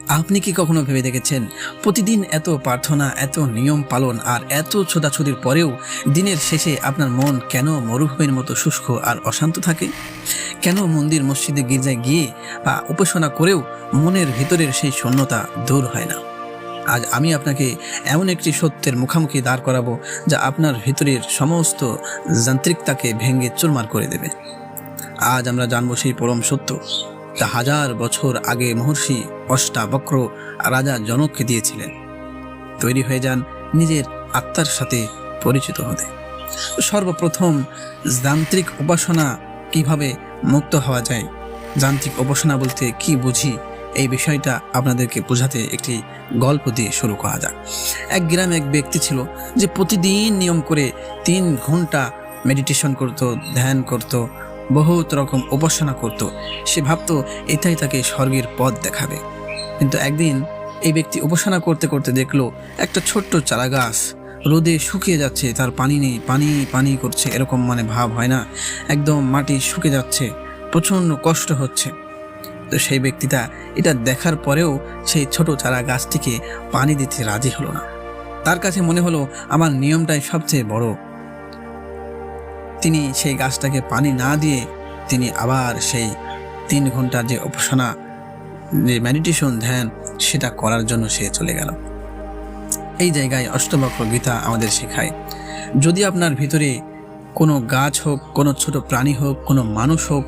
আপনি কি কখনো ভেবে দেখেছেন প্রতিদিন এত প্রার্থনা, এত নিয়ম পালন আর এত ছোটাছুটির পরেও দিনের শেষে আপনার মন কেন মরুভূমির মতো শুষ্ক আর অশান্ত থাকে? কেন মন্দির, মসজিদে, গির্জায় গিয়ে বা উপাসনা করেও মনের ভিতরের সেই শূন্যতা দূর হয় না? আজ আমি আপনাকে এমন একটি সত্যের মুখোমুখি দাঁড় করাবো যা আপনার ভিতরের সমস্ত যান্ত্রিকতাকে ভেঙে চুরমার করে দেবে। আজ আমরা জানবো সেই পরম সত্য যা হাজার বছর আগে মহর্ষি অষ্টাবক্র রাজা জনককে দিয়েছিলেন। তৈরি হয়ে যান নিজের আত্মার সাথে পরিচিত হতে। সর্বপ্রথম, যান্ত্রিক উপাসনা কিভাবে মুক্ত হওয়া যায়, যান্ত্রিক উপাসনা বলতে কি বুঝি, এই বিষয়টা আপনাদেরকে বোঝাতে একটি গল্প দিয়ে শুরু করা যাক। এক গ্রামে এক ব্যক্তি ছিল যে প্রতিদিন নিয়ম করে 3 ঘন্টা মেডিটেশন করত, ধ্যান করত, বহুত রকম উপাসনা করত। সে ভাবত এটাই তাকে স্বর্গের পথ দেখাবে। কিন্তু একদিন এই ব্যক্তি উপাসনা করতে করতে দেখলো একটা ছোট্ট চারা গাছ রোদে শুকিয়ে যাচ্ছে, তার পানি নেই, পানি পানি করছে, এরকম ভাব হয় না, একদম মাটি শুকিয়ে যাচ্ছে, প্রচণ্ড কষ্ট হচ্ছে। তো সেই ব্যক্তিটা এটা দেখার পরেও সেই ছোট চারা গাছটিকে পানি দিতে রাজি হলো না। তার কাছে মনে হলো আমার নিয়মটাই সবচেয়ে বড়। তিনি সেই গাছটাকে পানি না দিয়ে তিনি আবার সেই 3 ঘন্টা যে উপাসনা, যে মেডিটেশন, ধ্যান, সেটা করার জন্য সে চলে গেল। এই জায়গায় অষ্টবক্র গীতা আমাদের শেখায়, যদি আপনার ভিতরে কোনো গাছ হোক, কোনো ছোট প্রাণী হোক, কোনো মানুষ হোক,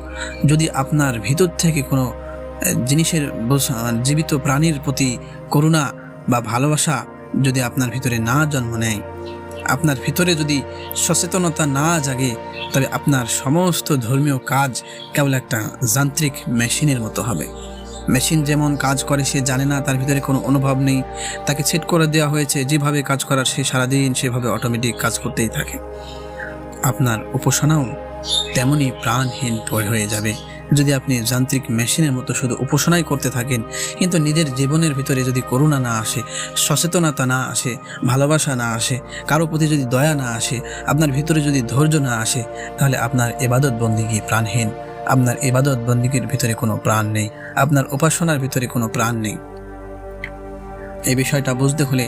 যদি আপনার ভিতর থেকে কোনো জিনিসের, জীবিত প্রাণীর প্রতি করুণা বা ভালোবাসা যদি আপনার ভিতরে না জন্ম নেয়, আপনার ভিতরে যদি সচেতনতা না জাগে, তবে আপনার সমস্ত ধর্মীয় কাজ কেবল একটা যান্ত্রিক মেশিনের মতো হবে। মেশিন যেমন কাজ করে সে জানে না, তার ভিতরে কোনো অনুভব নেই, তাকে সেট করে দেওয়া হয়েছে যেভাবে কাজ করার, সে সারাদিন সেভাবে অটোমেটিক কাজ করতেই থাকে। আপনার উপাসনাও তেমনই প্রাণহীন হয়ে যাবে যদি আপনি যান্ত্রিক মেশিনের মতো শুধু উপাসনাই করতে থাকেন, কিন্তু নিজের জীবনের ভিতরে যদি করুণা না আসে, সচেতনতা না আসে, ভালোবাসা না আসে, কারো প্রতি যদি দয়া না আসে, আপনার ভিতরে যদি ধৈর্য না আসে, তাহলে আপনার ইবাদত বন্দিগি প্রাণহীন। আপনার ইবাদত বন্দিগির ভিতরে কোনো প্রাণ নেই, আপনার উপাসনার ভিতরে কোনো প্রাণ নেই। এই বিষয়টা বুঝতে হলে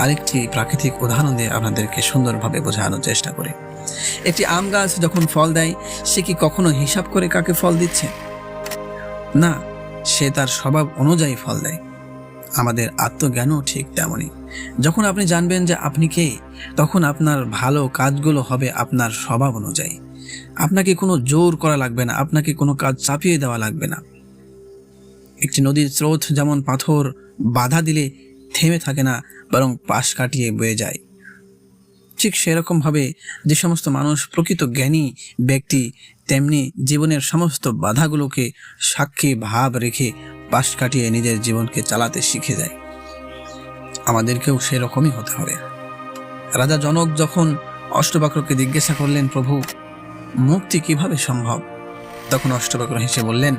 আরেকটি প্রাকৃতিক উদাহরণ দিয়ে আপনাদেরকে সুন্দরভাবে বোঝানোর চেষ্টা করি। একটি আম গাছ যখন ফল দেয়, সে কি কখনো হিসাব করে কাকে ফল দিচ্ছে? না, সে তার স্বভাব অনুযায়ী ফল দেয়। আমাদের আত্মজ্ঞানও ঠিক তেমনই। যখন আপনি জানবেন যে আপনি কে, তখন আপনার ভালো কাজগুলো হবে আপনার স্বভাব অনুযায়ী। আপনাকে কোনো জোর করা লাগবে না, আপনাকে কোনো কাজ চাপিয়ে দেওয়া লাগবে না। একটি নদীর স্রোত যেমন পাথর বাধা দিলে থেমে থাকে না, বরং পাশ কাটিয়ে বয়ে যায়, ঠিক সেরকমভাবে যে সমস্ত মানুষ প্রকৃত জ্ঞানী ব্যক্তি, তেমনি জীবনের সমস্ত বাধাগুলোকে সাক্ষী ভাব রেখে পাশ কাটিয়ে নিজের জীবনকে চালাতে শিখে যায়। আমাদেরকেও সেরকমই হতে হবে। রাজা জনক যখন অষ্টবক্রকে জিজ্ঞাসা করলেন, প্রভু, মুক্তি কিভাবে সম্ভব? তখন অষ্টবক্র হেসে বললেন,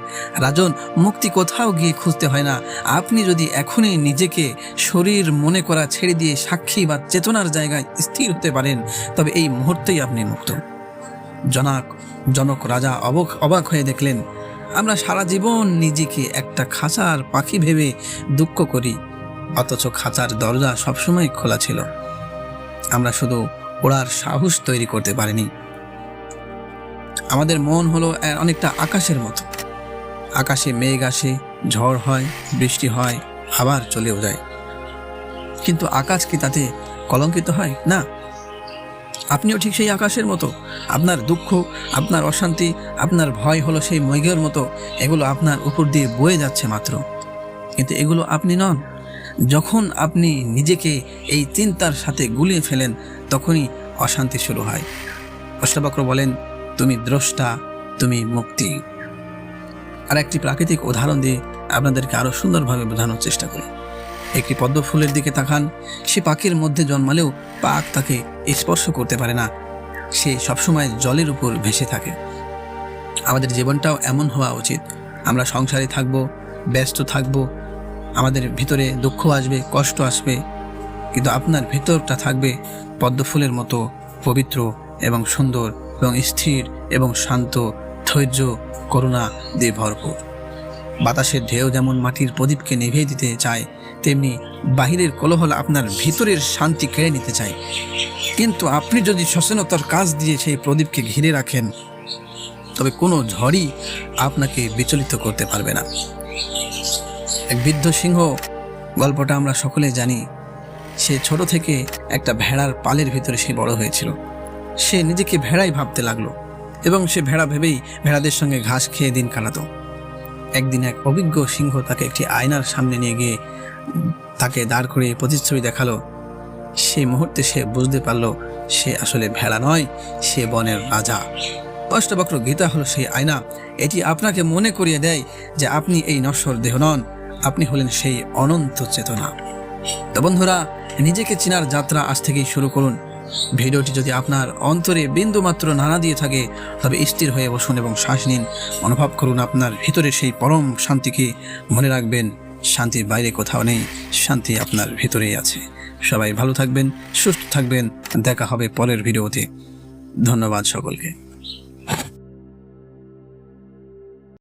রাজন, মুক্তি কোথাও গিয়ে খুঁজতে হয় না। আপনি যদি এখনই নিজেকে শরীর মনে করা ছেড়ে দিয়ে সাক্ষী বা চেতনার জায়গায় স্থির হতে পারেন, তবে এই মুহূর্তেই আপনি মুক্ত। জনক রাজা অবাক হয়ে দেখলেন, আমরা সারা জীবন নিজেকে একটা খাঁচার পাখি ভেবে দুঃখ করি, অথচ খাঁচার দরজা সবসময় খোলা ছিল। আমরা শুধু ওড়ার সাহস তৈরি করতে পারিনি। আমাদের মন হলো অনেকটা আকাশের মতো। আকাশে মেঘ আসে, ঝড় হয়, বৃষ্টি হয়, আবার চলেও যায়, কিন্তু আকাশ কি তাতে কলঙ্কিত হয়? না। আপনিও ঠিক সেই আকাশের মতো। আপনার দুঃখ, আপনার অশান্তি, আপনার ভয় হলো সেই মেঘের মতো, এগুলো আপনার উপর দিয়ে বয়ে যাচ্ছে মাত্র, কিন্তু এগুলো আপনি নন। যখন আপনি নিজেকে এই চিন্তার সাথে গুলিয়ে ফেলেন, তখনই অশান্তি শুরু হয়। অষ্টবক্র বলেন, তুমি দ্রষ্টা, তুমি মুক্তি। আর একটি প্রাকৃতিক উদাহরণ দিয়ে আপনাদেরকে আরো সুন্দরভাবে বোঝানোর চেষ্টা করি। একটি পদ্ম ফুলের দিকে তাকান, সে পাখির মধ্যে জন্মালেও পাখ তাকে স্পর্শ করতে পারে না, সে সবসময় জলের উপর ভেসে থাকে। আমাদের জীবনটাও এমন হওয়া উচিত। আমরা সংসারে থাকবো, ব্যস্ত থাকবো, আমাদের ভিতরে দুঃখ আসবে, কষ্ট আসবে, কিন্তু আপনার ভিতরটা থাকবে পদ্ম ফুলের মতো পবিত্র এবং সুন্দর এবং স্থির এবং শান্ত, ধৈর্য, করুণা দিয়ে ভরপুর। বাতাসের ঢেউ যেমন মাটির প্রদীপকে নিভিয়ে দিতে চায়, তেমনি বাহিরের কোলাহল আপনার ভিতরের শান্তি কেড়ে নিতে চায়। কিন্তু আপনি যদি সচেতনতার কাজ দিয়ে সেই প্রদীপকে ঘিরে রাখেন, তবে কোনো ঝড়ই আপনাকে বিচলিত করতে পারবে না। এক বৃদ্ধ সিংহ গল্পটা আমরা সকলে জানি। সে ছোট থেকে একটা ভেড়ার পালের ভিতরে সে বড় হয়েছিল। সে নিজেকে ভেড়াই ভাবতে লাগলো এবং সে ভেড়া ভেবেই ভেড়াদের সঙ্গে ঘাস খেয়ে দিন কাটাতো। একদিন এক অভিজ্ঞ সিংহ তাকে একটি আয়নার সামনে নিয়ে গিয়ে তাকে দাঁড় করিয়ে প্রতিচ্ছবি দেখালো। সেই মুহূর্তে সে বুঝতে পারল সে আসলে ভেড়া নয়, সে বনের রাজা। অষ্টবক্র গীতা হলো সেই আয়না। এটি আপনাকে মনে করিয়ে দেয় যে আপনি এই নশ্বর দেহ নন, আপনি হলেন সেই অনন্ত চেতনা। তো বন্ধুরা, নিজেকে চেনার যাত্রা আজ থেকেই শুরু করুন। ভিডিওটি যদি আপনার অন্তরে বিন্দু মাত্র নাড়া দিয়ে থাকে, তবে স্থির হয়ে বসুন এবং শ্বাস নিন। অনুভব করুন আপনার ভিতরে সেই পরম শান্তিকে। মনে রাখবেন, শান্তির বাইরে কোথাও নেই, শান্তি আপনার ভিতরেই আছে। সবাই ভালো থাকবেন, সুস্থ থাকবেন। দেখা হবে পরের ভিডিওতে। ধন্যবাদ সকলকে।